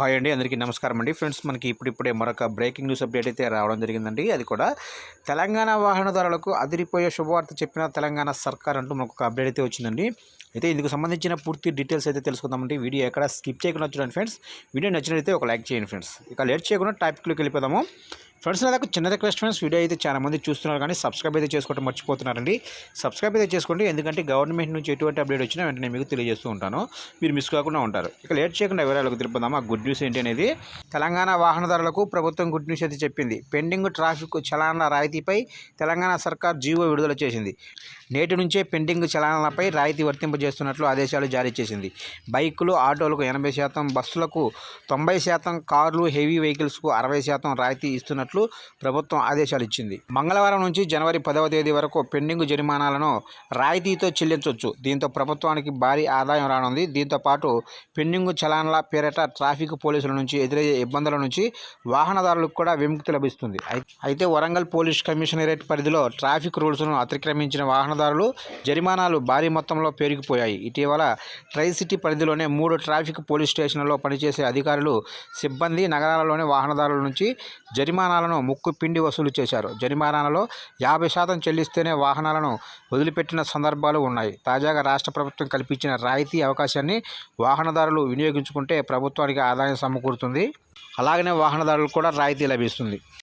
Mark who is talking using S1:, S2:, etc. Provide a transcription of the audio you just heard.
S1: Hi అండి, అందరికీ నమస్కారం అండి. ఫ్రెండ్స్, మనకి ఇప్పుడిప్పుడే మరొక బ్రేకింగ్ న్యూస్ అప్డేట్ అయితే రావడం జరిగిందండి. అది కూడా తెలంగాణ వాహనదారులకు అదిరిపోయే శుభవార్త చెప్పిన తెలంగాణ సర్కార్ అంటూ మనకు ఒక అప్డేట్ అయితే వచ్చిందండి. అయితే ఇందుకు సంబంధించిన పూర్తి డీటెయిల్స్ అయితే తెలుసుకుందామండి. వీడియో ఎక్కడ స్కిప్ చేయకుండా చూడండి ఫ్రెండ్స్. వీడియో నచ్చినట్లయితే ఒక లైక్ చేయండి ఫ్రెండ్స్. ఇక లేట్ చేయకుండా టాపిక్లోకి వెళ్ళిపోదాము. ఫ్రెండ్స్, నాకు చిన్న రిక్వెస్ట్ ఫ్రెండ్స్, వీడియో అయితే చాలా మంది చూస్తున్నారు కానీ సబ్స్క్రైబ్ అయితే చేసుకోవడం మర్చిపోతున్నారండి. సబ్స్క్రైబ్ అయితే చేసుకోండి, ఎందుకంటే గవర్నమెంట్ నుంచి ఎటువంటి అప్డేట్ వచ్చినా వెంటనే మీకు తెలియజేస్తూ ఉంటాను, మీరు మిస్ కాకుండా ఉంటారు. ఇక లేట్ చేయకుండా వివరాలకు తెలుపుదాము. ఆ గుడ్ న్యూస్ ఏంటి అనేది తెలంగాణ వాహనదారులకు ప్రభుత్వం గుడ్ న్యూస్ అయితే చెప్పింది. పెండింగ్ ట్రాఫిక్ చలాన్ల రాయితీపై తెలంగాణ సర్కార్ జీవో విడుదల చేసింది. నేటి నుంచే పెండింగ్ చలానాలపై రాయితీ వర్తింపజేస్తున్నట్లు ఆదేశాలు జారీ చేసింది. బైకులు, ఆటోలకు 80%, బస్సులకు 90%, కార్లు, హెవీ వెహికల్స్కు 60% రాయితీ ఇస్తున్నట్లు ప్రభుత్వం ఆదేశాలు ఇచ్చింది. మంగళవారం నుంచి జనవరి 10వ తేదీ వరకు పెండింగ్ జరిమానాలను రాయితీతో చెల్లించవచ్చు. దీంతో ప్రభుత్వానికి భారీ ఆదాయం రానుంది. దీంతో పాటు పెండింగ్ చలాన్ల పేరిట ట్రాఫిక్ పోలీసుల నుంచి ఎదురయ్యే ఇబ్బందుల నుంచి వాహనదారులకు కూడా విముక్తి లభిస్తుంది. అయితే వరంగల్ పోలీస్ కమిషనరేట్ పరిధిలో ట్రాఫిక్ రూల్స్ను అతిక్రమించిన వాహనదారులు జరిమానాలు భారీ మొత్తంలో పెరిగిపోయాయి. ఇటీవల ట్రై సిటీ పరిధిలోనే 3 ట్రాఫిక్ పోలీస్ స్టేషన్లలో పనిచేసే అధికారులు, సిబ్బంది నగరాలలోని వాహనదారుల నుంచి జరిమానాలను ముక్కు పిండి వసూలు చేశారు. జరిమానాలలో 50% చెల్లిస్తేనే వాహనాలను వదిలిపెట్టిన సందర్భాలు ఉన్నాయి. తాజాగా రాష్ట్ర ప్రభుత్వం కల్పించిన రాయితీ అవకాశాన్ని వాహనదారులు వినియోగించుకుంటే ప్రభుత్వానికి ఆదాయం సమకూరుతుంది. అలాగనే వాహనదారులకు కూడా రాయితీ లభిస్తుంది.